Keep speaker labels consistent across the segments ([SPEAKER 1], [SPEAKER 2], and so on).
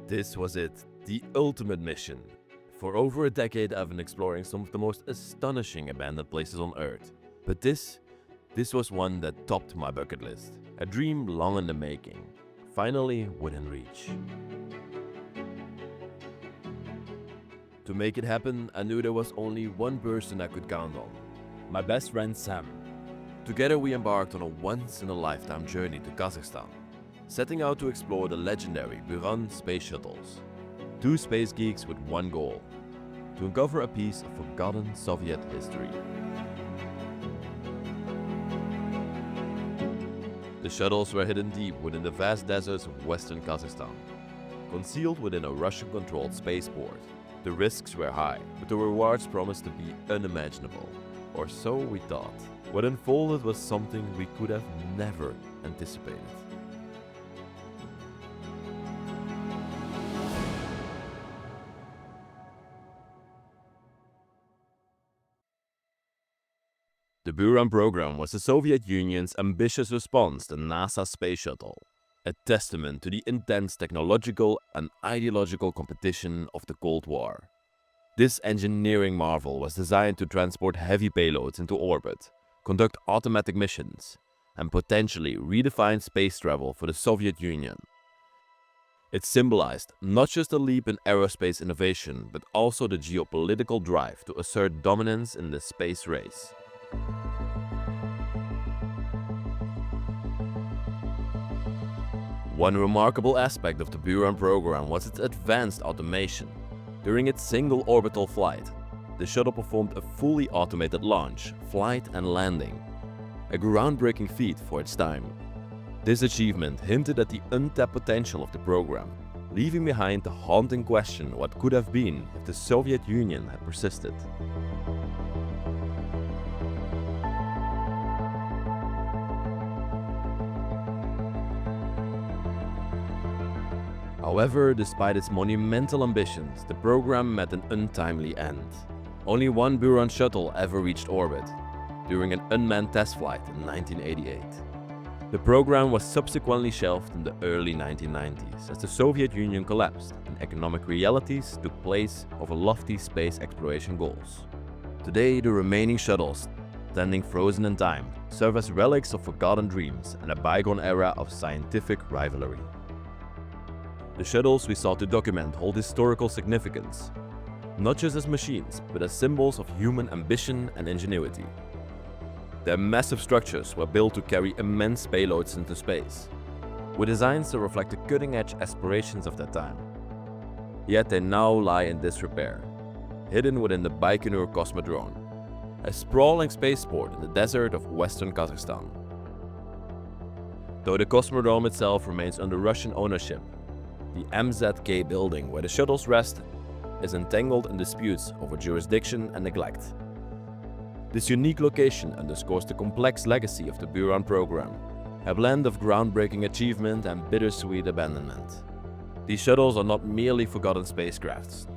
[SPEAKER 1] This was it, the ultimate mission. For over a decade I've been exploring some of the most astonishing abandoned places on Earth. But this was one that topped my bucket list. A dream long in the making, finally within reach. To make it happen, I knew there was only one person I could count on. My best friend Sam. Together we embarked on a once-in-a-lifetime journey to Kazakhstan, setting out to explore the legendary Buran space shuttles. Two space geeks with one goal: to uncover a piece of forgotten Soviet history. The shuttles were hidden deep within the vast deserts of western Kazakhstan, concealed within a Russian-controlled spaceport. The risks were high, but the rewards promised to be unimaginable, or so we thought. What unfolded was something we could have never anticipated. The Buran program was the Soviet Union's ambitious response to NASA's space shuttle, a testament to the intense technological and ideological competition of the Cold War. This engineering marvel was designed to transport heavy payloads into orbit, conduct automatic missions, and potentially redefine space travel for the Soviet Union. It symbolized not just a leap in aerospace innovation, but also the geopolitical drive to assert dominance in the space race. One remarkable aspect of the Buran program was its advanced automation. During its single orbital flight, the shuttle performed a fully automated launch, flight and landing, a groundbreaking feat for its time. This achievement hinted at the untapped potential of the program, leaving behind the haunting question what could have been if the Soviet Union had persisted. However, despite its monumental ambitions, the program met an untimely end. Only one Buran shuttle ever reached orbit, during an unmanned test flight in 1988. The program was subsequently shelved in the early 1990s as the Soviet Union collapsed and economic realities took place over lofty space exploration goals. Today, the remaining shuttles, standing frozen in time, serve as relics of forgotten dreams and a bygone era of scientific rivalry. The shuttles we sought to document hold historical significance, not just as machines, but as symbols of human ambition and ingenuity. Their massive structures were built to carry immense payloads into space, with designs to reflect the cutting-edge aspirations of their time. Yet they now lie in disrepair, hidden within the Baikonur Cosmodrome, a sprawling spaceport in the desert of western Kazakhstan. Though the Cosmodrome itself remains under Russian ownership, the MZK building where the shuttles rest is entangled in disputes over jurisdiction and neglect. This unique location underscores the complex legacy of the Buran program, a blend of groundbreaking achievement and bittersweet abandonment. These shuttles are not merely forgotten spacecrafts.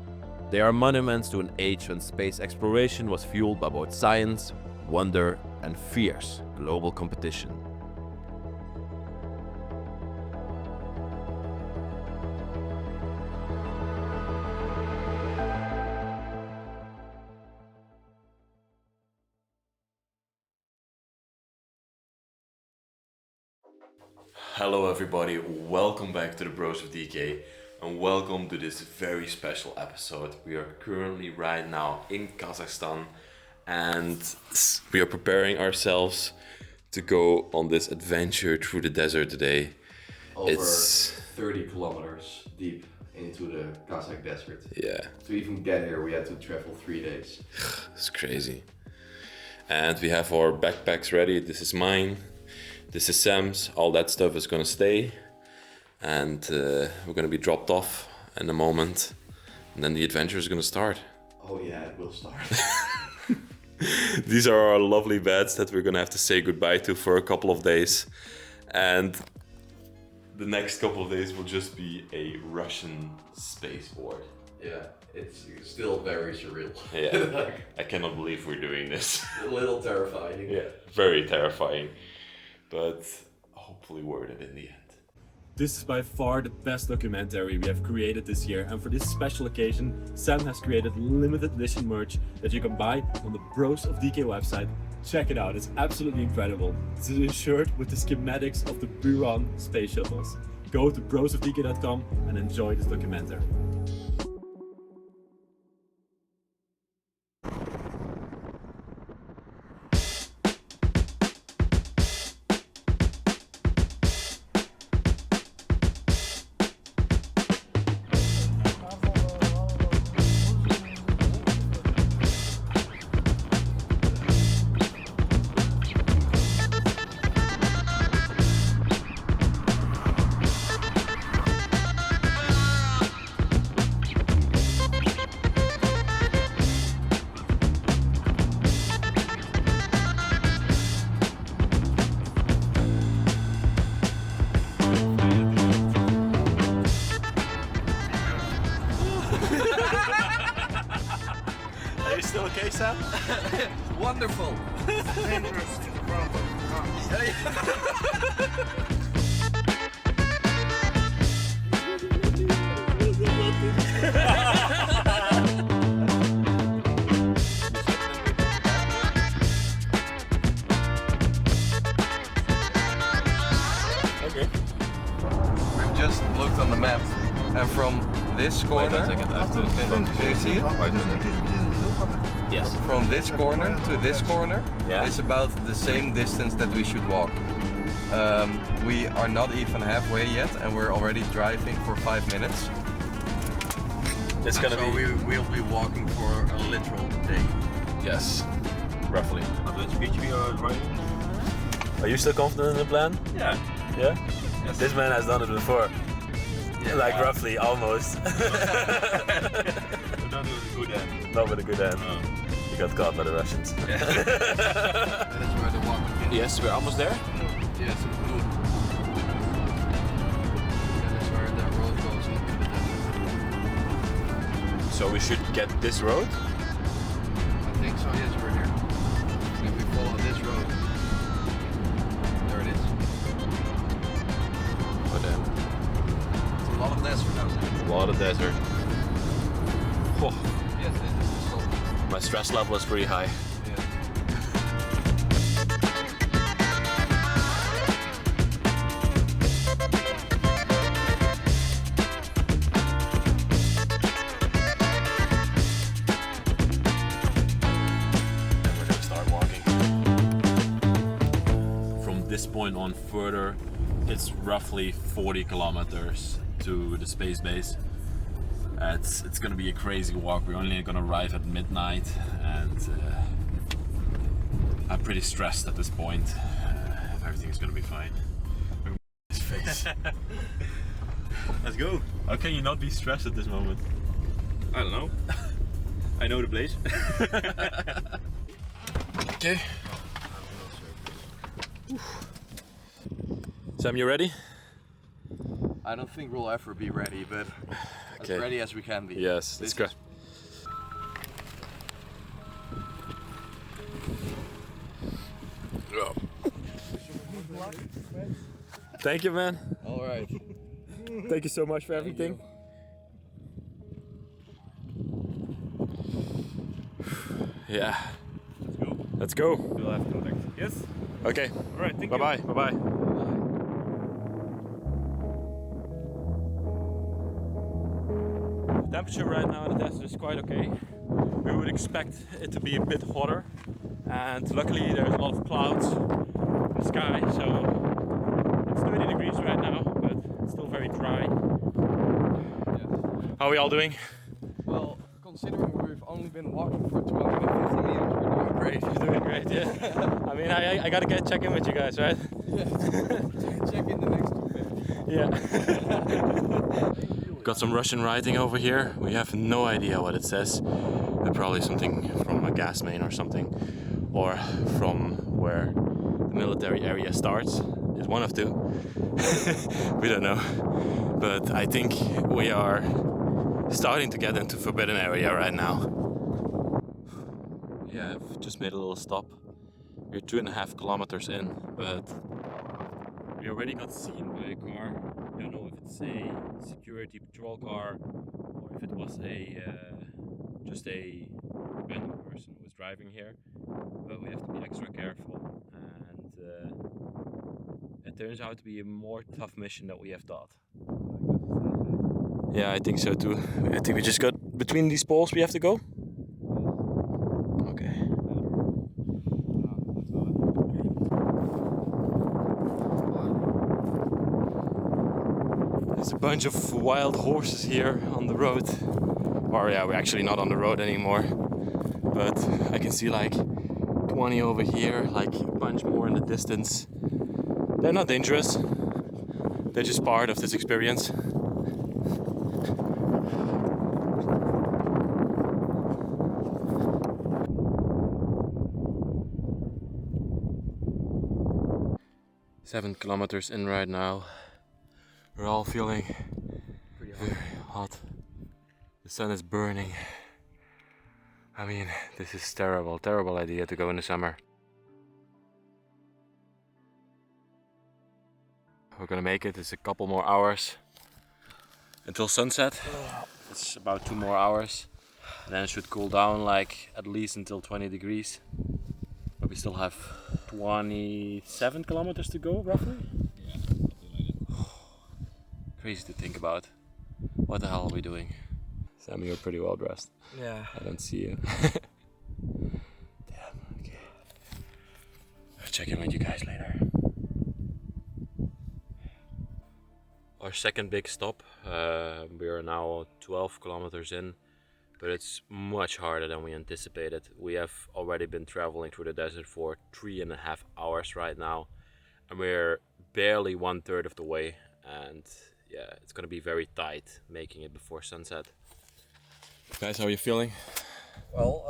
[SPEAKER 1] They are monuments to an age when space exploration was fueled by both science, wonder, and fierce global competition.
[SPEAKER 2] Hello everybody, welcome back to the Bros of Decay and welcome to this very special episode. We are currently right now in Kazakhstan and we are preparing ourselves to go on this adventure through the desert today.
[SPEAKER 3] It's 30 kilometers deep into the Kazakh desert.
[SPEAKER 2] Yeah.
[SPEAKER 3] To even get here we had to travel 3 days.
[SPEAKER 2] It's crazy. And we have our backpacks ready. This is mine. This is Sam's. All that stuff is gonna stay, and we're gonna be dropped off in a moment, and then the adventure is gonna start.
[SPEAKER 3] Oh yeah, it will start.
[SPEAKER 2] These are our lovely beds that we're gonna have to say goodbye to for a couple of days, and the next couple of days will just be a Russian spaceport.
[SPEAKER 3] Yeah, it's still very surreal.
[SPEAKER 2] Yeah, I cannot believe we're doing this.
[SPEAKER 3] A little terrifying.
[SPEAKER 2] Yeah, very terrifying. But hopefully worth it in the end.
[SPEAKER 1] This is by far the best documentary we have created this year, and for this special occasion, Sam has created limited edition merch that you can buy on the Bros of Decay website. Check it out, it's absolutely incredible. This is a shirt with the schematics of the Buran space shuttles. Go to brosofdk.com and enjoy this documentary.
[SPEAKER 4] Are you still okay, Sam?
[SPEAKER 3] Wonderful!
[SPEAKER 4] Dangerous to the problem.
[SPEAKER 1] Okay.
[SPEAKER 3] We've just looked on the map, and from this corner,
[SPEAKER 1] Wait a second, I have to
[SPEAKER 3] do you see it?
[SPEAKER 1] Yes.
[SPEAKER 3] From this corner to this corner,
[SPEAKER 1] Yeah.
[SPEAKER 3] it's about the same distance that we should walk. We are not even halfway yet, and we're already driving for 5 minutes.
[SPEAKER 1] It's gonna
[SPEAKER 3] So we'll be walking for a literal day.
[SPEAKER 1] Yes, roughly.
[SPEAKER 4] At which speed we are driving?
[SPEAKER 1] Are you still confident in the plan?
[SPEAKER 4] Yeah.
[SPEAKER 1] Yeah?
[SPEAKER 4] Yes.
[SPEAKER 1] This man has done it before.
[SPEAKER 3] Yeah.
[SPEAKER 1] Like roughly, almost.
[SPEAKER 4] We don't do a good end.
[SPEAKER 1] Not with a good end.
[SPEAKER 4] No.
[SPEAKER 1] You got caught by the Russians.
[SPEAKER 3] That's where the walk begins.
[SPEAKER 4] Yes, we're almost there.
[SPEAKER 3] Yes, blue. That is where the road goes into the desert.
[SPEAKER 4] So we should get this road.
[SPEAKER 3] I think so, yes, we're here. And if we follow this road, there it is.
[SPEAKER 4] Oh damn.
[SPEAKER 3] It's a lot of desert out there.
[SPEAKER 4] A lot of desert. Oh,
[SPEAKER 3] Yes, this is the slope.
[SPEAKER 4] my stress level is pretty high.
[SPEAKER 3] Yeah.
[SPEAKER 4] And we're gonna start walking. From this point on further, it's roughly 40 kilometers to the space base. It's gonna be a crazy walk. We're only gonna arrive at midnight, and I'm pretty stressed at this point. Everything is gonna be fine. Look at his face. Let's go. How can you not be stressed at this moment?
[SPEAKER 5] I don't know. I know the place.
[SPEAKER 4] Okay. Sam, you ready?
[SPEAKER 3] I don't think we'll ever be ready, but
[SPEAKER 4] Okay.
[SPEAKER 3] as ready as we can be.
[SPEAKER 4] Yes, let's
[SPEAKER 3] This
[SPEAKER 4] go.
[SPEAKER 3] is-
[SPEAKER 4] Thank you, man.
[SPEAKER 3] All right.
[SPEAKER 4] Thank you so much for everything. Yeah. Let's go.
[SPEAKER 5] We'll have contact. Yes?
[SPEAKER 4] Okay.
[SPEAKER 5] Alright, thank
[SPEAKER 4] Bye
[SPEAKER 5] you.
[SPEAKER 4] bye. Bye bye.
[SPEAKER 5] Temperature right now in the desert is quite okay. We would expect it to be a bit hotter, and luckily there's a lot of clouds in the sky, so it's 30 degrees right now, but it's still very dry. How are we all doing?
[SPEAKER 3] Well, considering we've only been walking for 250 meters, we're doing great.
[SPEAKER 5] You're doing great, yeah. I mean, I gotta check in with you guys, right?
[SPEAKER 3] Check in the next 250.
[SPEAKER 5] Yeah.
[SPEAKER 4] Got some Russian writing over here. We have no idea what it says. Probably something from a gas main or something, or from where the military area starts. It's one of two. We don't know. But I think we are starting to get into forbidden area right now. Yeah, I've just made a little stop. We're 2.5 kilometers in, but we already got seen by a car. We don't
[SPEAKER 5] it's a security patrol car or if it was a just a random person who was driving here. But we have to be extra careful, and it turns out to be a more tough mission than we have thought. Yeah, I think so too. I think we just got between these poles we have to go. Okay. There's a bunch of wild horses here on the road. Or yeah, we're actually not on the road anymore. But I can see like 20 over here, like a bunch more in the distance. They're not dangerous. They're just part of this experience. Seven kilometers in right now. We're all feeling very hot. The sun is burning. I mean, this is terrible, terrible idea to go in the summer. We're gonna make it. It's a couple more hours until sunset. It's about 2 more hours. And then it should cool down like at least until 20 degrees. But we still have 27 kilometers to go, roughly.
[SPEAKER 4] Yeah, something like that.
[SPEAKER 5] Crazy to think about. What the hell are we doing? Sam, you're pretty well dressed.
[SPEAKER 3] Yeah.
[SPEAKER 5] I don't see you. Damn, okay. I'll check in with you guys later. Our second big stop. We are now 12 kilometers in, but it's much harder than we anticipated. We have already been traveling through the desert for 3.5 hours right now, and we're barely 1/3 of the way. And yeah, it's gonna be very tight making it before sunset. Guys, how are you feeling?
[SPEAKER 3] Well,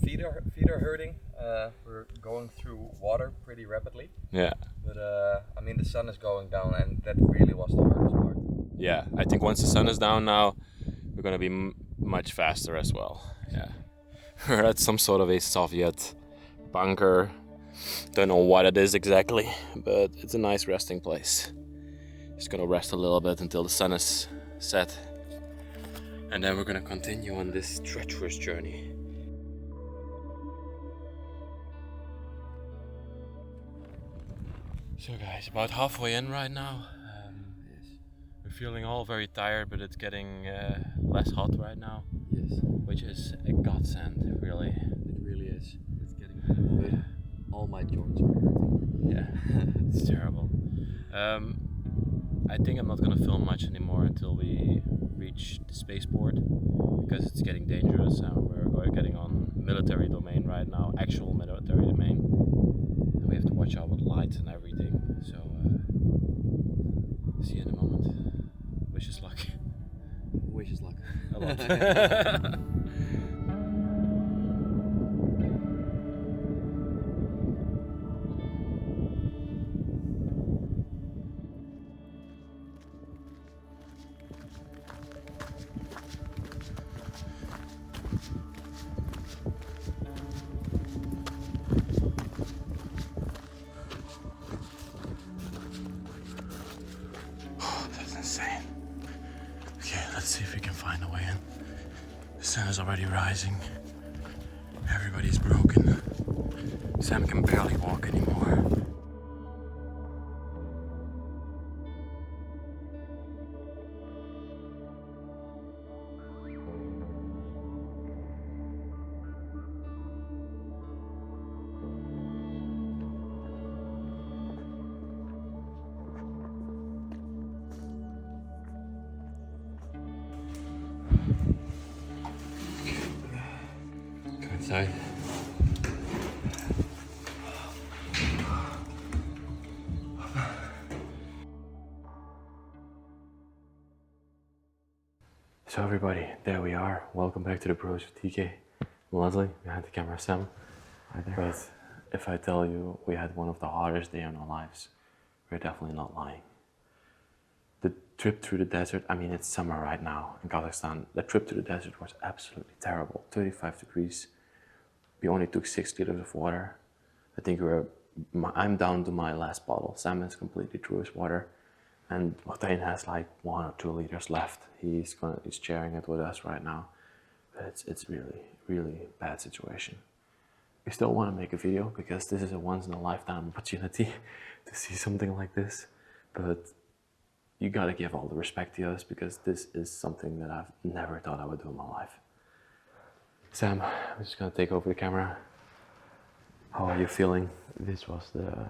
[SPEAKER 3] feet are hurting. We're going through water pretty rapidly.
[SPEAKER 5] Yeah.
[SPEAKER 3] But I mean, the sun is going down, and that really was the hardest part.
[SPEAKER 5] Yeah, I think once the sun is down now, we're gonna be much faster as well. Yeah. We're at some sort of a Soviet bunker. Don't know what it is exactly, but it's a nice resting place. Just gonna rest a little bit until the sun is set. And then we're gonna continue on this treacherous journey. So guys, about halfway in right now. We're feeling all very tired, but it's getting less hot right now.
[SPEAKER 1] Yes,
[SPEAKER 5] Which is a godsend, really.
[SPEAKER 1] it really is. It's getting good. All my joints are hurting.
[SPEAKER 5] Yeah, it's terrible. I think I'm not gonna film much anymore until we reach the spaceport, because it's getting dangerous and we're getting on military domain right now, actual military domain, and we have to watch out with lights and everything. So see you in a moment. Wish us luck.
[SPEAKER 1] Wish us luck.
[SPEAKER 5] A lot. That's insane. Okay, let's see if we can find a way in. The sun is already rising. Everybody's broken. Sam can barely walk anymore. Come inside. So everybody, there we are. Welcome back to the Bros with Decay. I'm Leslie, behind the camera Sam.
[SPEAKER 1] Hi there.
[SPEAKER 5] But if I tell you we had one of the hardest days in our lives, we're definitely not lying. The trip through the desert, I mean it's summer right now in Kazakhstan. The trip to the desert was absolutely terrible. 35 degrees. We only took 6 liters of water. I think I'm down to my last bottle. Sam is completely through his water.
[SPEAKER 2] and Martijn has like 1 or 2 liters left. He's sharing it with us right now, but it's really bad situation. We still want to make a video because this is a once in a lifetime opportunity to see something like this, but you gotta give all the respect to us because this is something that I've never thought I would do in my life. Sam, I'm just gonna take over the camera. How are you feeling?
[SPEAKER 6] This was the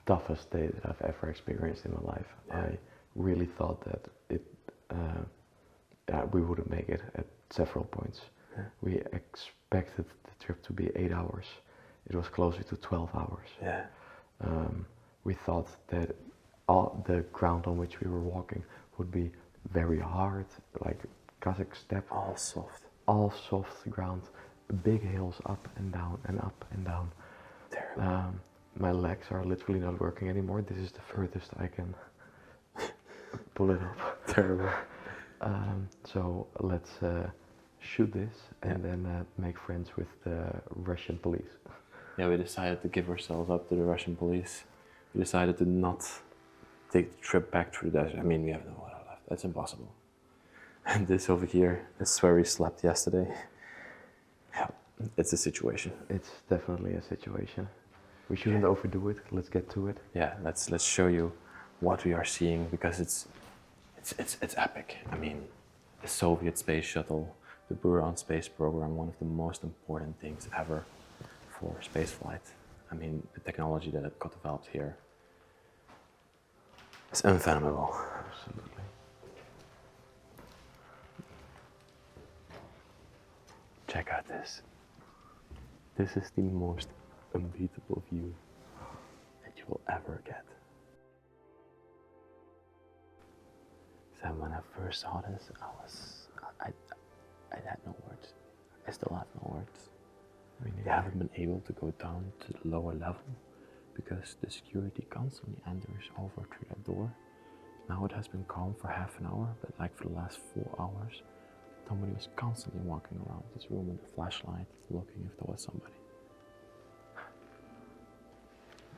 [SPEAKER 6] toughest day that I've ever experienced in my life.
[SPEAKER 2] Yeah.
[SPEAKER 6] I really thought that we wouldn't make it at several points.
[SPEAKER 2] Yeah.
[SPEAKER 6] We expected the trip to be 8 hours. It was closer to 12 hours.
[SPEAKER 2] Yeah.
[SPEAKER 6] We thought that all the ground on which we were walking would be very hard, like Kazakh steppe.
[SPEAKER 2] All soft.
[SPEAKER 6] All soft ground, big hills up and down and up and down.
[SPEAKER 2] Terrible.
[SPEAKER 6] My legs are literally not working anymore. This is the furthest I can pull it up.
[SPEAKER 2] Terrible.
[SPEAKER 6] So let's shoot this and then make friends with the Russian police.
[SPEAKER 2] Yeah, we decided to give ourselves up to the Russian police. We decided to not take the trip back through the desert. I mean, we have no water left. That's impossible. And this over here is where we slept yesterday. Yeah, it's a situation.
[SPEAKER 6] It's definitely a situation. We shouldn't overdo it. Let's get to it.
[SPEAKER 2] Yeah, let's show you what we are seeing because it's epic. I mean, the Soviet space shuttle, the Buran space program, one of the most important things ever for spaceflight. I mean, the technology that it got developed here is unfathomable.
[SPEAKER 6] Absolutely.
[SPEAKER 2] Check out this. This is the most unbeatable view that you will ever get. So when I first saw this, I had no words. I still have no words. We haven't been able to go down to the lower level because the security constantly enters over through that door. Now it has been calm for half an hour, but like for the last 4 hours, somebody was constantly walking around this room with a flashlight, looking if there was somebody.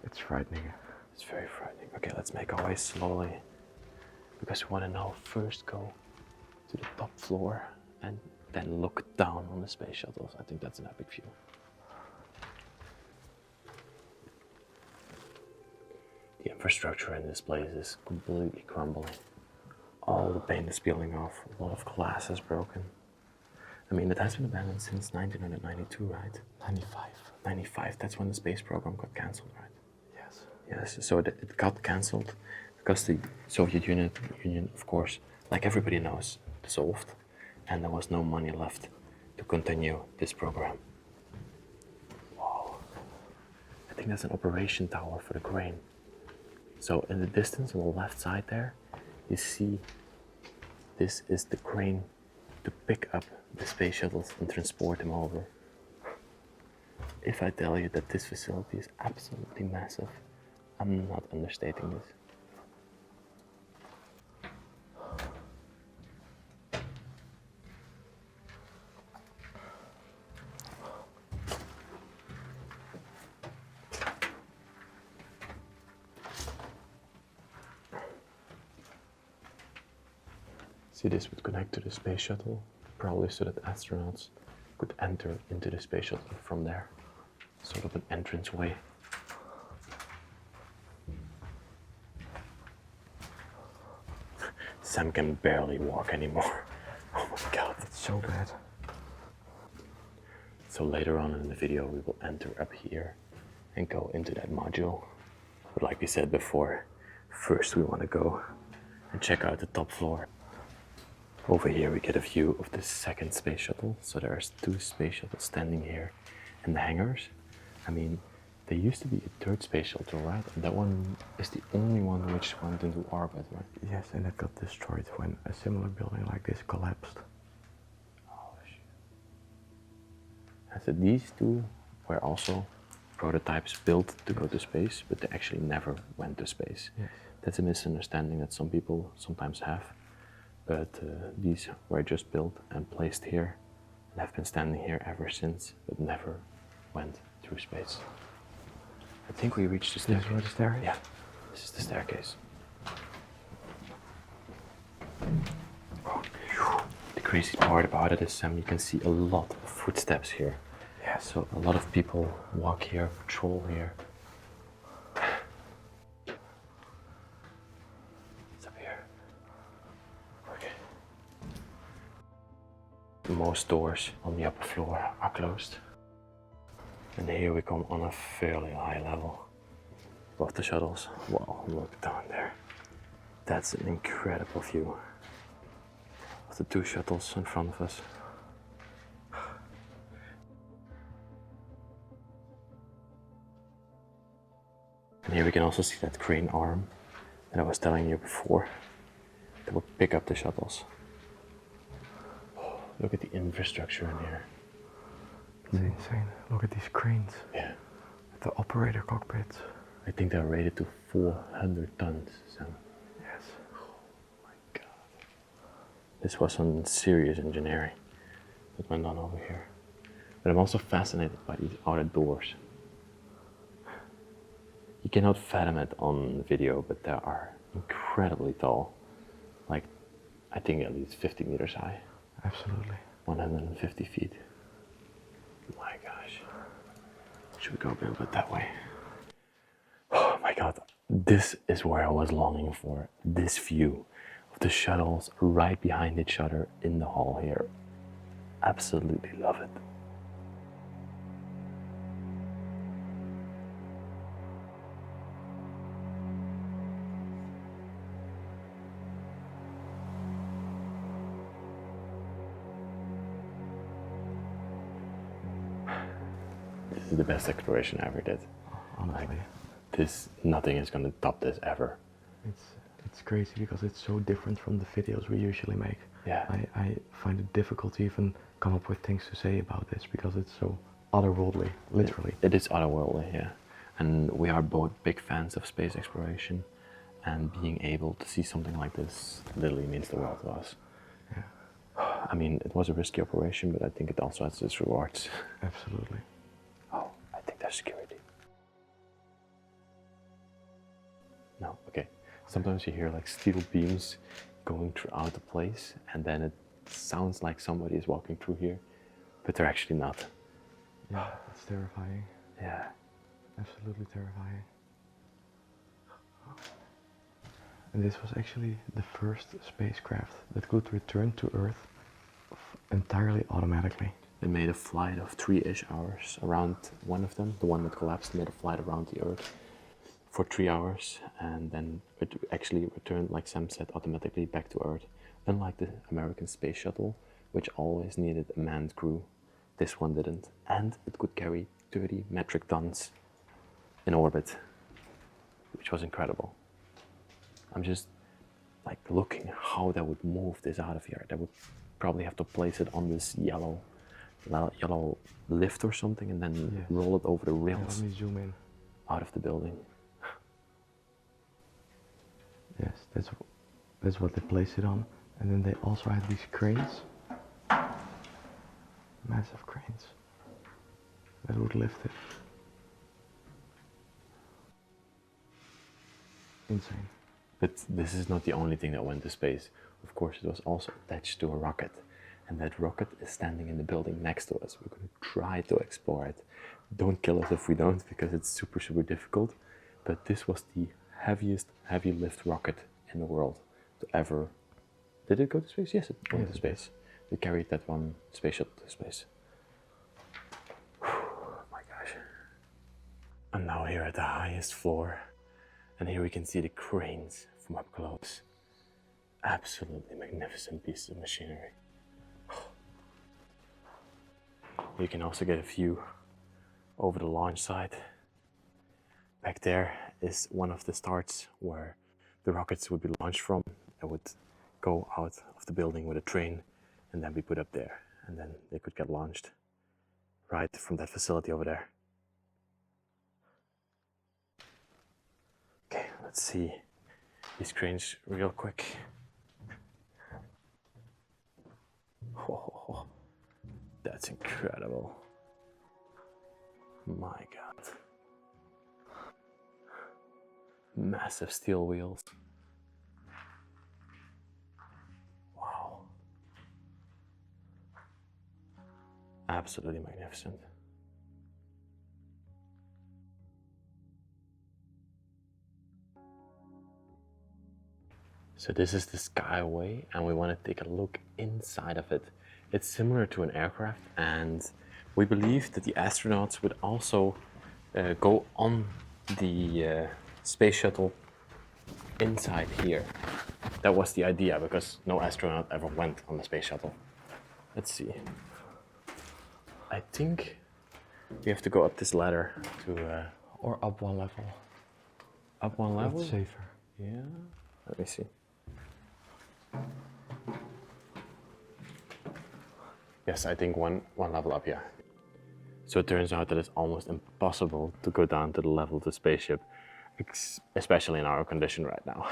[SPEAKER 6] It's frightening.
[SPEAKER 2] It's very frightening. Okay, let's make our way slowly because we want to now first go to the top floor and then look down on the space shuttles. I think that's an epic view. The infrastructure in this place is completely crumbling. All the paint is peeling off, a lot of glass is broken. I mean, it has been abandoned since 1992, right?
[SPEAKER 6] 95.
[SPEAKER 2] 95, that's when the space program got cancelled, right?
[SPEAKER 6] Yes.
[SPEAKER 2] Yes, so it got cancelled because the Soviet Union, of course, like everybody knows, dissolved, and there was no money left to continue this program. Wow. I think that's an operation tower for the crane. So in the distance on the left side there, you see this is the crane to pick up the space shuttles and transport them over. If I tell you that this facility is absolutely massive, I'm not understating this. See, this would connect to the space shuttle, probably so that astronauts could enter into the space shuttle from there. Sort of an entrance way. Sam can barely walk anymore. Oh my god.
[SPEAKER 6] It's so bad.
[SPEAKER 2] So later on in the video we will enter up here and go into that module. But like we said before, first we want to go and check out the top floor. Over here we get a view of the second space shuttle. So there's 2 space shuttles standing here in the hangars. I mean, there used to be a 3rd space shuttle, right? And that one is the only one which went into orbit, right?
[SPEAKER 6] Yes, and it got destroyed when a similar building like this collapsed.
[SPEAKER 2] Oh shit. And so these 2 were also prototypes built to go to space, but they actually never went to space.
[SPEAKER 6] Yes.
[SPEAKER 2] That's a misunderstanding that some people sometimes have. But these were just built and placed here and have been standing here ever since, but never went through space. I think we reached the staircase.
[SPEAKER 6] This is where the staircase?
[SPEAKER 2] Yeah, this is the staircase.
[SPEAKER 1] The crazy part about it is you can see a lot of footsteps here. Yeah, so a lot of people walk here, patrol here. It's up here. Okay. Most doors on the upper floor are closed. And here we come on a fairly high level above the shuttles. Wow, look down there. That's an incredible view of the two shuttles in front of us. And here we can also see that crane arm that I was telling you before that would pick up the shuttles. Oh, look at the infrastructure in here.
[SPEAKER 6] It's insane. Look at these cranes.
[SPEAKER 1] Yeah.
[SPEAKER 6] The operator cockpits.
[SPEAKER 1] I think they're rated to 400 tons, Sam.
[SPEAKER 6] Yes.
[SPEAKER 1] Oh my god. This was some serious engineering that went on over here. But I'm also fascinated by these outer doors. You cannot fathom it on video, but they are incredibly tall. Like, I think at least 50 meters high.
[SPEAKER 6] Absolutely.
[SPEAKER 1] 150 feet. My gosh. Should we go a little bit that way? Oh my god. This is where I was longing for. This view of the shuttles right behind each other in the hall here. Absolutely love it. This is the best exploration I ever did.
[SPEAKER 6] Honestly.
[SPEAKER 1] Nothing is gonna top this ever.
[SPEAKER 6] It's crazy because it's so different from the videos we usually make.
[SPEAKER 1] Yeah.
[SPEAKER 6] I find it difficult to even come up with things to say about this because it's so otherworldly, literally.
[SPEAKER 1] It is otherworldly, yeah. And we are both big fans of space exploration, and being able to see something like this literally means the world to us.
[SPEAKER 6] Yeah.
[SPEAKER 1] I mean, it was a risky operation, but I think it also has its rewards.
[SPEAKER 6] Absolutely.
[SPEAKER 1] Oh, I think there's security. No, okay. Sometimes you hear like steel beams going throughout the place, and then it sounds like somebody is walking through here, but they're actually not.
[SPEAKER 6] Yeah, it's terrifying.
[SPEAKER 1] Yeah.
[SPEAKER 6] Absolutely terrifying. And this was actually the first spacecraft that could return to Earth entirely automatically.
[SPEAKER 1] They made a flight of 3-ish hours around one of them, the one that collapsed, made a flight around the Earth for 3 hours, and then it actually returned, like Sam said, automatically back to Earth. Unlike the American space shuttle, which always needed a manned crew, this one didn't. And it could carry 30 metric tons in orbit, which was incredible. I'm just like looking how they would move this out of here. They would probably have to place it on this yellow lift or something, and then roll it over the rails.
[SPEAKER 6] Let me zoom in.
[SPEAKER 1] Out of the building.
[SPEAKER 6] Yes, that's what they placed it on. And then they also had these cranes. Massive cranes that would lift it. Insane.
[SPEAKER 1] But this is not the only thing that went to space. Of course, it was also attached to a rocket. And that rocket is standing in the building next to us. We're going to try to explore it. Don't kill us if we don't, because it's super, super difficult. But this was the heaviest heavy lift rocket in the world to ever... Did it go to space? Yes, it went to space. It carried that one space shuttle to space. Oh my gosh. I'm now here at the highest floor. And here we can see the cranes from up close. Absolutely magnificent pieces of machinery. You can also get a view over the launch site. Back there is one of the starts where the rockets would be launched from. They would go out of the building with a train and then be put up there. And then they could get launched right from that facility over there. Okay, let's see these cranes real quick. Oh, that's incredible. My God. Massive steel wheels.
[SPEAKER 4] absolutely magnificent. So this is the Skyway, and we want to take a look inside of it. It's similar to an aircraft, and we believe that the astronauts would also go on the space shuttle inside here. That was the idea, because no astronaut ever went on the space shuttle. Let's see. I think we have to go up this ladder to...
[SPEAKER 6] Or up one level.
[SPEAKER 4] Up one level?
[SPEAKER 6] That's safer.
[SPEAKER 4] Yeah, let me see. Yes, I think one level up, yeah. So it turns out that it's almost impossible to go down to the level of the spaceship, especially in our condition right now.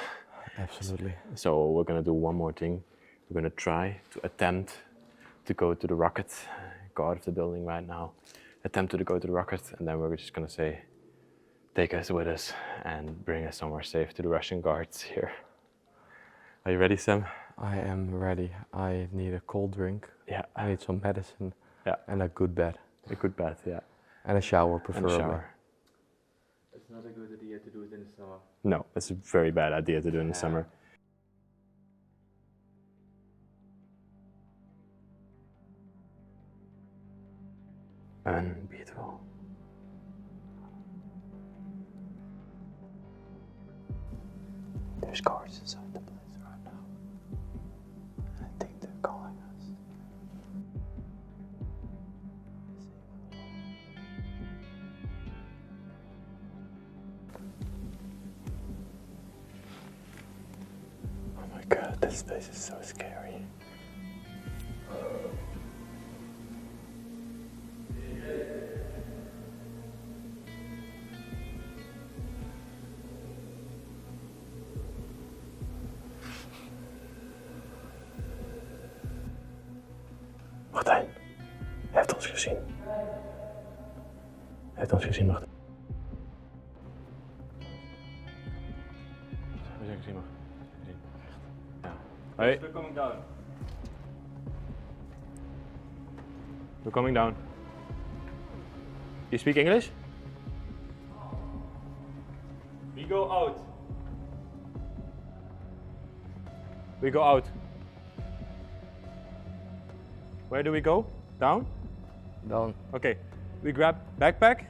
[SPEAKER 6] Absolutely.
[SPEAKER 4] So we're gonna do one more thing. We're gonna try to attempt to go to the rocket, go out of the building right now, attempt to go to the rocket, and then we're just gonna say, take us with us and bring us somewhere safe to the Russian guards here. Are you ready, Sam?
[SPEAKER 6] I am ready. I need a cold drink.
[SPEAKER 4] Yeah.
[SPEAKER 6] I need some medicine.
[SPEAKER 4] Yeah.
[SPEAKER 6] And a good bed.
[SPEAKER 4] A good bath, yeah.
[SPEAKER 6] And a shower,
[SPEAKER 4] And
[SPEAKER 6] preferably.
[SPEAKER 4] a shower.
[SPEAKER 6] It's not a good idea to do it in the summer.
[SPEAKER 4] No, it's a very bad idea to do in the summer. Unbeatable. There's guards inside the place right now. I think they're calling us. Oh my god, this place is so scary. Martijn, hij heeft ons gezien. Hij heeft ons gezien, Martijn. We zijn gezien, Martijn. Ja. Hoi.
[SPEAKER 5] We're coming down.
[SPEAKER 4] We're coming down. You speak English?
[SPEAKER 5] We go out.
[SPEAKER 4] We go out. Where do we go? Down?
[SPEAKER 6] Down.
[SPEAKER 4] Okay. We grab backpack.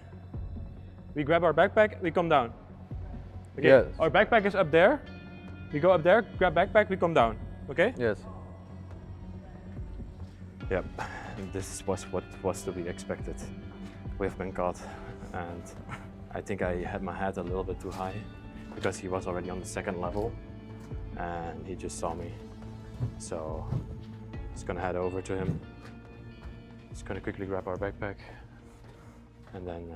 [SPEAKER 4] We grab our backpack, we come down. Okay.
[SPEAKER 6] Yes.
[SPEAKER 4] Our backpack is up there. We go up there, grab backpack, we come down. Okay?
[SPEAKER 6] Yes.
[SPEAKER 4] Yep. This was what was to be expected. We have been caught, and I think I had my head a little bit too high because he was already on the second level and he just saw me. So just gonna head over to him. Just gonna quickly grab our backpack, and then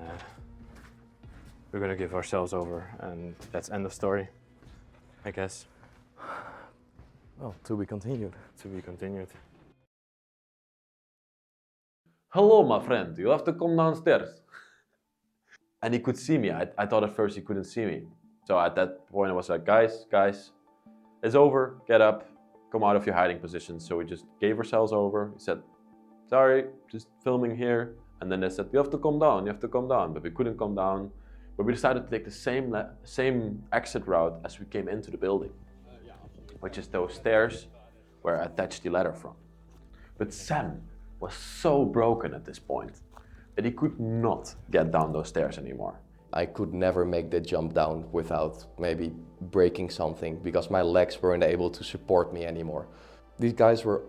[SPEAKER 4] we're gonna give ourselves over, and that's end of story, I guess.
[SPEAKER 6] Well, to be continued.
[SPEAKER 4] To be continued.
[SPEAKER 2] Hello, my friend, you have to come downstairs. And he could see me. I thought at first he couldn't see me. So at that point I was like, guys, it's over, get up, come out of your hiding position. So we just gave ourselves over. He said, sorry, just filming here. And then they said, you have to come down, but we couldn't come down. But we decided to take the same exit route as we came into the building, which is those stairs where I attached the ladder from. But Sam was so broken at this point that he could not get down those stairs anymore.
[SPEAKER 7] I could never make the jump down without maybe breaking something because my legs weren't able to support me anymore. These guys were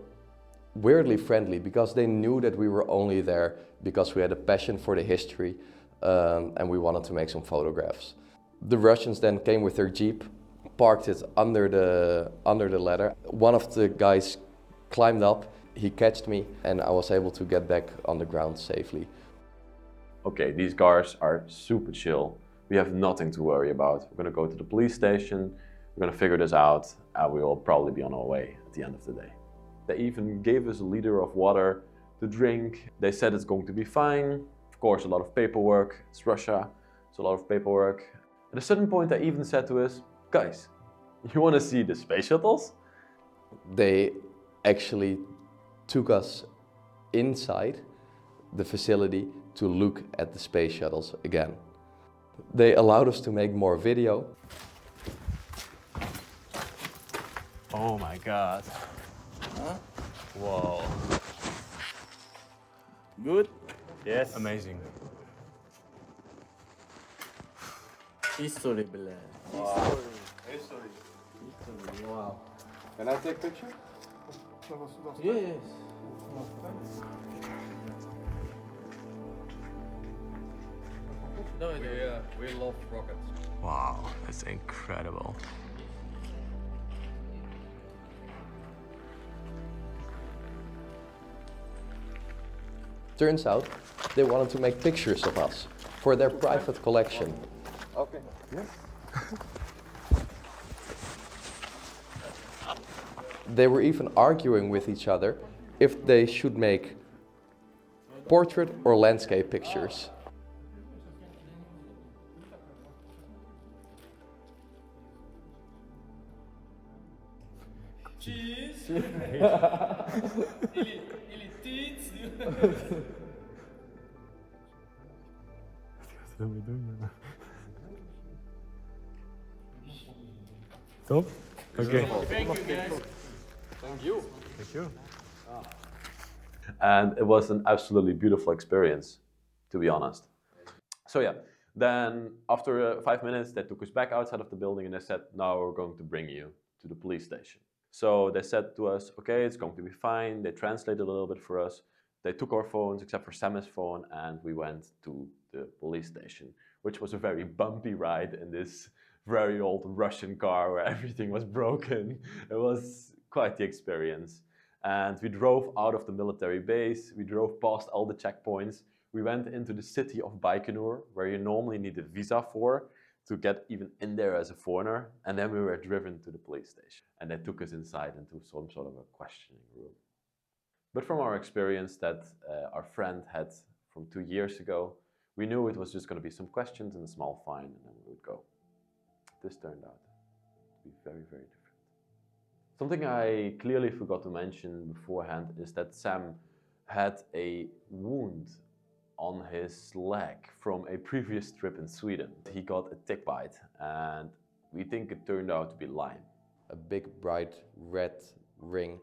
[SPEAKER 7] weirdly friendly because they knew that we were only there because we had a passion for the history and we wanted to make some photographs. The Russians then came with their jeep, parked it under the ladder. One of the guys climbed up, he catched me, and I was able to get back on the ground safely.
[SPEAKER 2] Okay, these guards are super chill. We have nothing to worry about. We're gonna go to the police station, we're gonna figure this out, and we will probably be on our way at the end of the day. They even gave us a liter of water to drink. They said it's going to be fine. Of course, a lot of paperwork. It's Russia, so a lot of paperwork. At a certain point, they even said to us, guys, you wanna see the space shuttles?
[SPEAKER 7] They actually took us inside the facility to look at the space shuttles again. They allowed us to make more video.
[SPEAKER 5] Oh my god.
[SPEAKER 8] Huh?
[SPEAKER 5] Whoa.
[SPEAKER 8] Good?
[SPEAKER 5] Yes. Amazing.
[SPEAKER 8] History, Blair.
[SPEAKER 3] Wow. History.
[SPEAKER 8] History. Wow.
[SPEAKER 3] Can I take a picture?
[SPEAKER 8] Yes.
[SPEAKER 3] No idea. We love rockets.
[SPEAKER 5] Wow, that's incredible.
[SPEAKER 7] Turns out they wanted to make pictures of us for their private collection.
[SPEAKER 3] Okay. Yes.
[SPEAKER 7] They were even arguing with each other if they should make portrait or landscape pictures.
[SPEAKER 5] Top? Okay.
[SPEAKER 8] Thank you, guys.
[SPEAKER 3] Thank you.
[SPEAKER 5] Thank you.
[SPEAKER 2] And it was an absolutely beautiful experience, to be honest. So yeah, then after 5 minutes, they took us back outside of the building and they said, now we're going to bring you to the police station. So they said to us, okay, it's going to be fine. They translated a little bit for us. They took our phones, except for Sam's phone, and we went to the police station, which was a very bumpy ride in this very old Russian car where everything was broken. It was quite the experience. And we drove out of the military base. We drove past all the checkpoints. We went into the city of Baikonur, where you normally need a visa for to get even in there as a foreigner. And then we were driven to the police station. And they took us inside into some sort of a questioning room. But from our experience that our friend had from 2 years ago, we knew it was just going to be some questions and a small fine, and then we would go. This turned out to be very, very different. Something I clearly forgot to mention beforehand is that Sam had a wound on his leg from a previous trip in Sweden. He got a tick bite, and we think it turned out to be Lyme.
[SPEAKER 7] A big bright red ring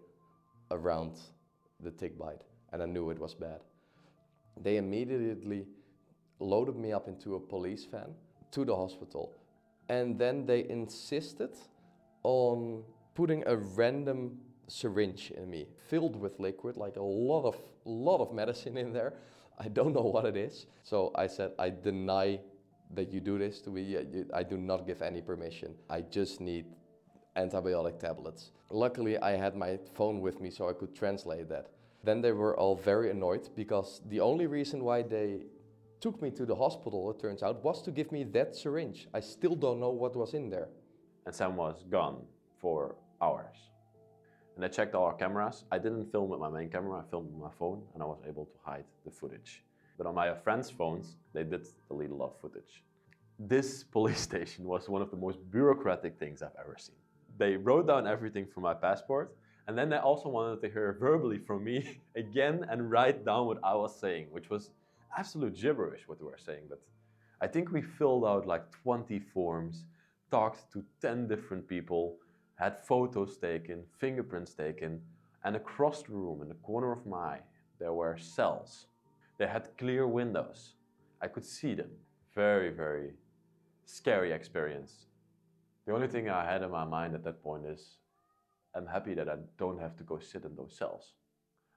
[SPEAKER 7] around the tick bite, and I knew it was bad. They immediately loaded me up into a police van to the hospital, and then they insisted on putting a random syringe in me, filled with liquid, like a lot of medicine in there. I don't know what it is. So I said, I deny that you do this to me. I do not give any permission. I just need antibiotic tablets. Luckily, I had my phone with me so I could translate that. Then they were all very annoyed because the only reason why they took me to the hospital, it turns out, was to give me that syringe. I still don't know what was in there.
[SPEAKER 2] And Sam was gone for hours. And I checked all our cameras. I didn't film with my main camera, I filmed with my phone, and I was able to hide the footage. But on my friends' phones, they did delete a lot of footage. This police station was one of the most bureaucratic things I've ever seen. They wrote down everything from my passport, and then they also wanted to hear verbally from me again and write down what I was saying, which was absolute gibberish what we were saying. But I think we filled out like 20 forms, talked to 10 different people, had photos taken, fingerprints taken, and across the room, in the corner of my eye, there were cells. They had clear windows. I could see them. Very, very scary experience. The only thing I had in my mind at that point is, I'm happy that I don't have to go sit in those cells.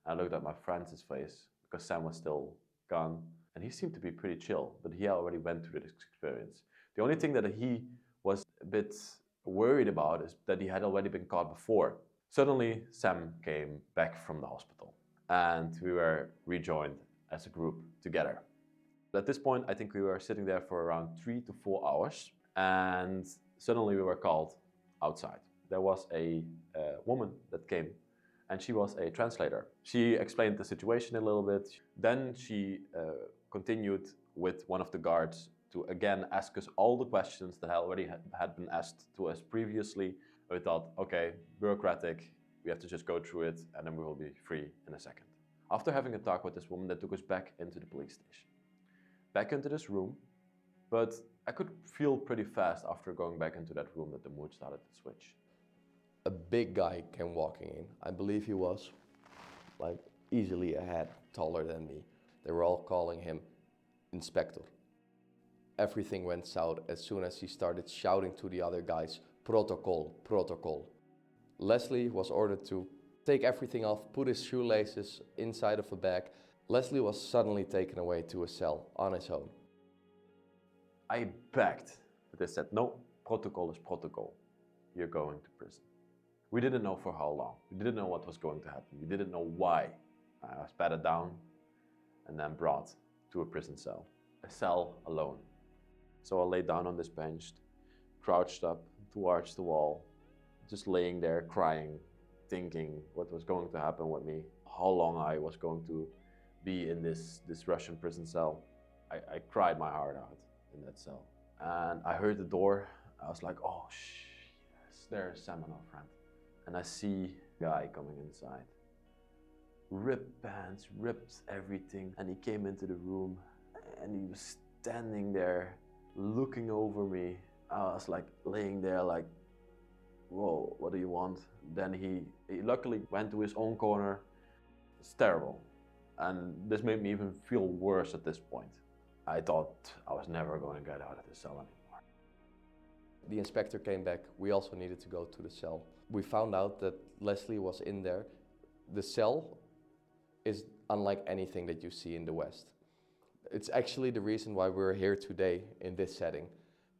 [SPEAKER 2] I looked at my friend's face, because Sam was still gone, and he seemed to be pretty chill, but he already went through this experience. The only thing that he was a bit worried about is that he had already been caught before. Suddenly, Sam came back from the hospital, and we were rejoined as a group together. At this point, I think we were sitting there for around 3 to 4 hours, and suddenly we were called outside. There was a woman that came, and she was a translator. She explained the situation a little bit. Then she continued with one of the guards to again ask us all the questions that already had been asked to us previously. We thought, okay, bureaucratic, we have to just go through it, and then we will be free in a second. After having a talk with this woman, they took us back into the police station. Back into this room, but I could feel pretty fast after going back into that room that the mood started to switch.
[SPEAKER 7] A big guy came walking in. I believe he was like easily a head taller than me. They were all calling him Inspector. Everything went south as soon as he started shouting to the other guys, protocol, protocol. Leslie was ordered to take everything off, put his shoelaces inside of a bag. Leslie was suddenly taken away to a cell on his own.
[SPEAKER 2] I begged, but they said, no, protocol is protocol. You're going to prison. We didn't know for how long. We didn't know what was going to happen. We didn't know why. I was patted down and then brought to a prison cell. A cell alone. So I lay down on this bench, crouched up towards the wall, just laying there crying, thinking what was going to happen with me, how long I was going to be in this Russian prison cell. I cried my heart out in that cell. And I heard the door. I was like, oh, yes, there's Sam and our friend. And I see a guy coming inside. Ripped pants, ripped everything. And he came into the room and he was standing there looking over me. I was like laying there like, whoa, what do you want? Then he luckily went to his own corner. It's terrible. And this made me even feel worse at this point. I thought I was never going to get out of the cell anymore.
[SPEAKER 7] The inspector came back. We also needed to go to the cell. We found out that Leslie was in there. The cell is unlike anything that you see in the West. It's actually the reason why we're here today in this setting,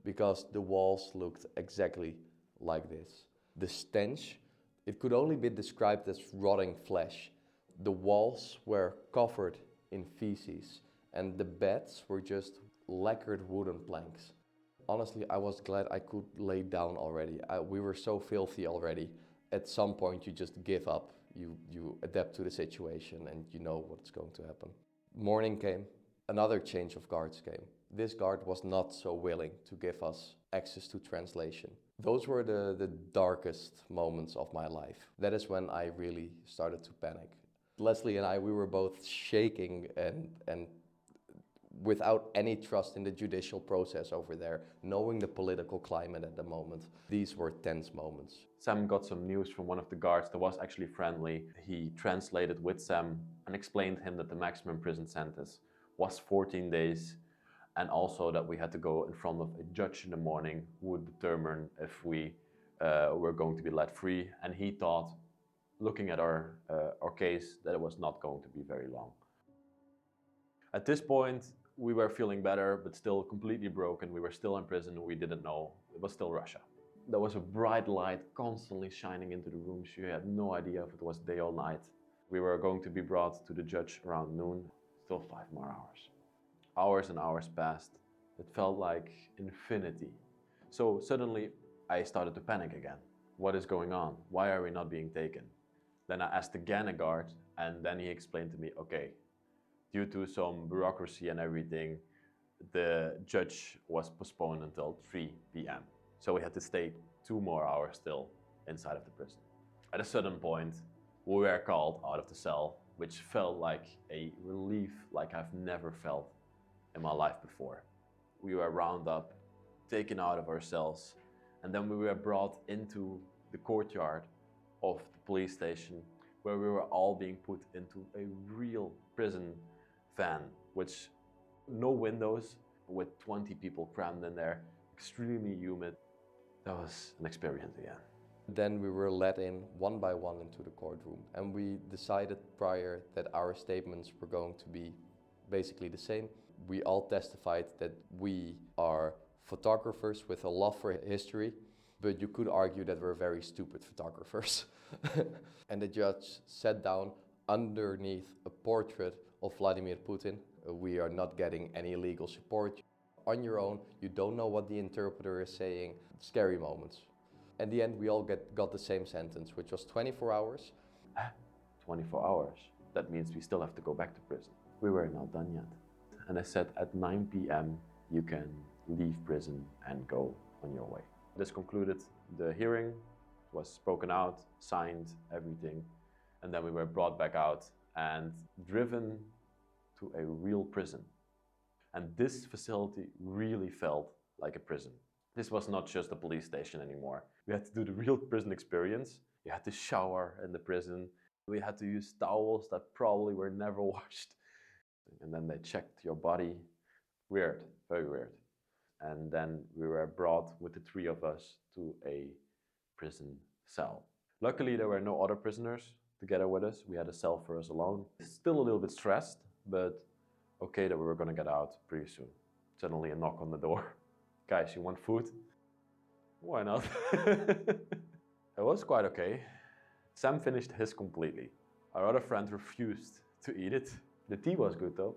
[SPEAKER 7] because the walls looked exactly like this. The stench, it could only be described as rotting flesh. The walls were covered in feces and the beds were just lacquered wooden planks. Honestly, I was glad I could lay down already. We were so filthy already. At some point you just give up. You adapt to the situation and you know what's going to happen. Morning came, another change of guards came. This guard was not so willing to give us access to translation. Those were the darkest moments of my life. That is when I really started to panic. Leslie and I, we were both shaking and without any trust in the judicial process over there, knowing the political climate at the moment. These were tense moments.
[SPEAKER 2] Sam got some news from one of the guards that was actually friendly. He translated with Sam and explained to him that the maximum prison sentence was 14 days and also that we had to go in front of a judge in the morning who would determine if we were going to be let free. And he thought, looking at our case, that it was not going to be very long. At this point, we were feeling better, but still completely broken. We were still in prison. We didn't know. It was still Russia. There was a bright light constantly shining into the rooms. You had no idea if it was day or night. We were going to be brought to the judge around noon. Still 5 more hours. Hours and hours passed. It felt like infinity. So suddenly I started to panic again. What is going on? Why are we not being taken? Then I asked again a guard, and then he explained to me, okay, due to some bureaucracy and everything, the judge was postponed until 3 p.m. So we had to stay 2 more hours still inside of the prison. At a certain point, we were called out of the cell, which felt like a relief like I've never felt in my life before. We were rounded up, taken out of our cells, and then we were brought into the courtyard of the police station, where we were all being put into a real prison van, which no windows, with 20 people crammed in there, extremely humid. That was an experience again.
[SPEAKER 7] Then we were let in one by one into the courtroom, and we decided prior that our statements were going to be basically the same. We all testified that we are photographers with a love for history, but you could argue that we're very stupid photographers. And the judge sat down underneath a portrait of Vladimir Putin. We are not getting any legal support. On your own, you don't know what the interpreter is saying. Scary moments. In the end, we all got the same sentence, which was 24 hours.
[SPEAKER 2] 24 hours? That means we still have to go back to prison. We were not done yet. And I said at 9 p.m. you can leave prison and go on your way. This concluded the hearing, was spoken out, signed, everything. And then we were brought back out and driven to a real prison. And this facility really felt like a prison. This was not just a police station anymore. We had to do the real prison experience. You had to shower in the prison. We had to use towels that probably were never washed. And then they checked your body. Weird, very weird. And then we were brought with the three of us to a prison cell. Luckily, there were no other prisoners together with us. We had a cell for us alone. Still a little bit stressed, but okay that we were gonna get out pretty soon. Suddenly a knock on the door. Guys, you want food? Why not? It was quite okay. Sam finished his completely. Our other friend refused to eat it. The tea was good though.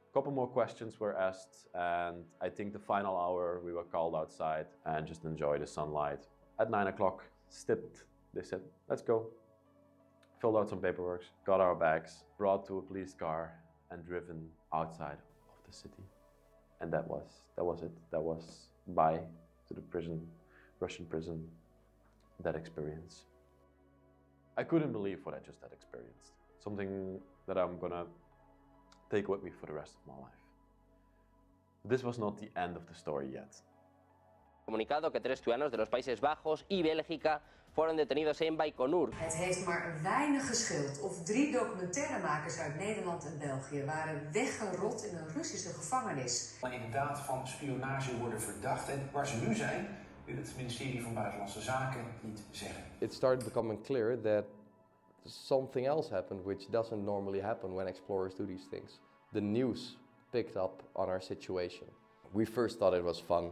[SPEAKER 2] A couple more questions were asked, and I think the final hour we were called outside and just enjoy the sunlight. At 9 o'clock, stipped, they said, let's go. Filled out some paperwork, got our bags, brought to a police car and driven outside of the city. And that was it. That was bye to the prison, Russian prison, that experience. I couldn't believe what I just had experienced. Something that I'm gonna take with me for the rest of my life. This was not the end of the story yet.
[SPEAKER 9] Comunicado que 3 ciudadanos de los Países Bajos y Bélgica fueron detenidos en Baikonur.
[SPEAKER 10] Het heeft maar weinig gescheeld of 3 documentairemakers uit Nederland en België waren weggerot in een Russische gevangenis.
[SPEAKER 11] Maar inderdaad van spionage worden verdacht en waar ze nu zijn, wil het ministerie van Buitenlandse Zaken niet zeggen.
[SPEAKER 7] It started becoming clear that something else happened which doesn't normally happen when explorers do these things. The news picked up on our situation. We first thought it was fun.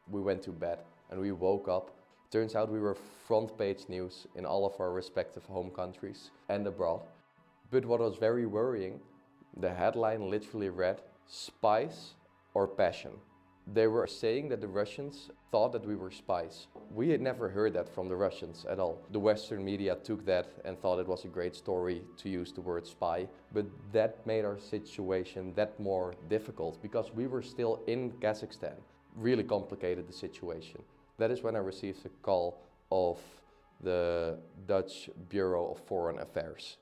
[SPEAKER 7] We went to bed and we woke up. Turns out we were front page news in all of our respective home countries and abroad. But what was very worrying, the headline literally read, "Spies or Passion." They were saying that the Russians thought that we were spies. We had never heard that from the Russians at all. The Western media took that and thought it was a great story to use the word spy, but that made our situation that more difficult because we were still in Kazakhstan. Really complicated the situation. That is when I received a call of the Dutch Bureau of Foreign Affairs.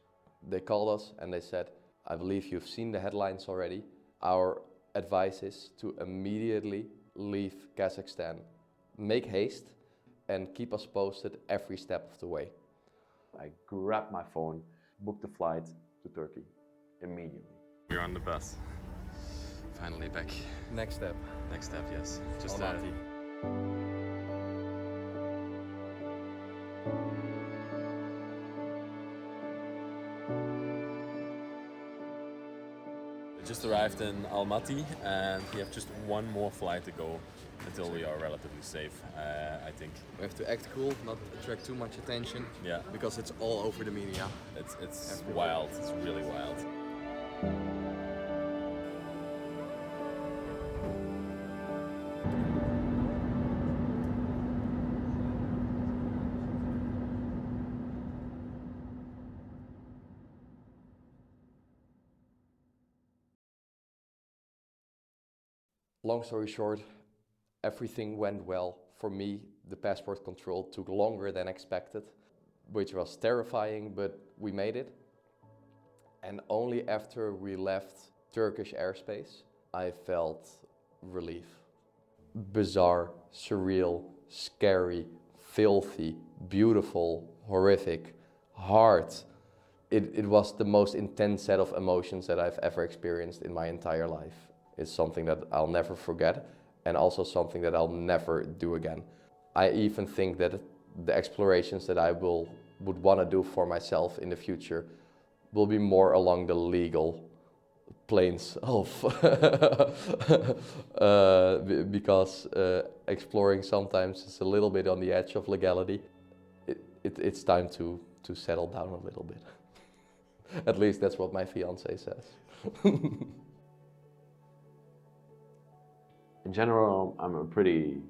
[SPEAKER 7] They called us and they said, I believe you've seen the headlines already. Our advice is to immediately leave Kazakhstan. Make haste and keep us posted every step of the way.
[SPEAKER 2] I grabbed my phone, booked the flight to Turkey immediately.
[SPEAKER 4] We're on the bus. Finally back.
[SPEAKER 3] Next step.
[SPEAKER 4] Next step, yes. Just
[SPEAKER 3] Almaty.
[SPEAKER 1] We just arrived in Almaty and we have just one more flight to go until we are relatively safe, I think.
[SPEAKER 3] We have to act cool, not attract too much attention.
[SPEAKER 1] Yeah.
[SPEAKER 3] Because it's all over the media.
[SPEAKER 1] It's wild, it's really wild.
[SPEAKER 7] Long story short, everything went well. For me, the passport control took longer than expected, which was terrifying, but we made it. And only after we left Turkish airspace, I felt relief. Bizarre, surreal, scary, filthy, beautiful, horrific, hard. It was the most intense set of emotions that I've ever experienced in my entire life. It's something that I'll never forget and also something that I'll never do again. I even think that the explorations that I would want to do for myself in the future will be more along the legal planes of because exploring sometimes is a little bit on the edge of legality. It's time to settle down a little bit. At least that's what my fiance says.
[SPEAKER 2] In general, I'm a pretty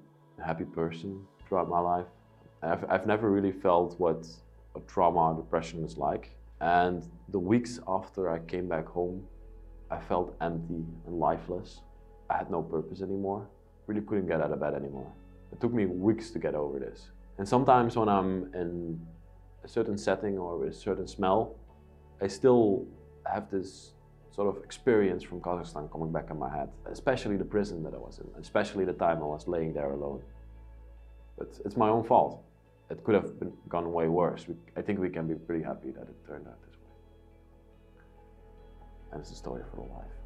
[SPEAKER 2] happy person throughout my life. I've never really felt what trauma or depression is like. And the weeks after I came back home, I felt empty and lifeless. I had no purpose anymore. Really couldn't get out of bed anymore. It took me weeks to get over this. And sometimes when I'm in a certain setting or with a certain smell, I still
[SPEAKER 12] have this sort of experience from Kazakhstan coming back in my head, especially the prison that I was in, especially the time I was laying there alone. But it's my own fault. It could have gone way worse. I think we can be pretty happy that it turned out this way. And it's a story for a life.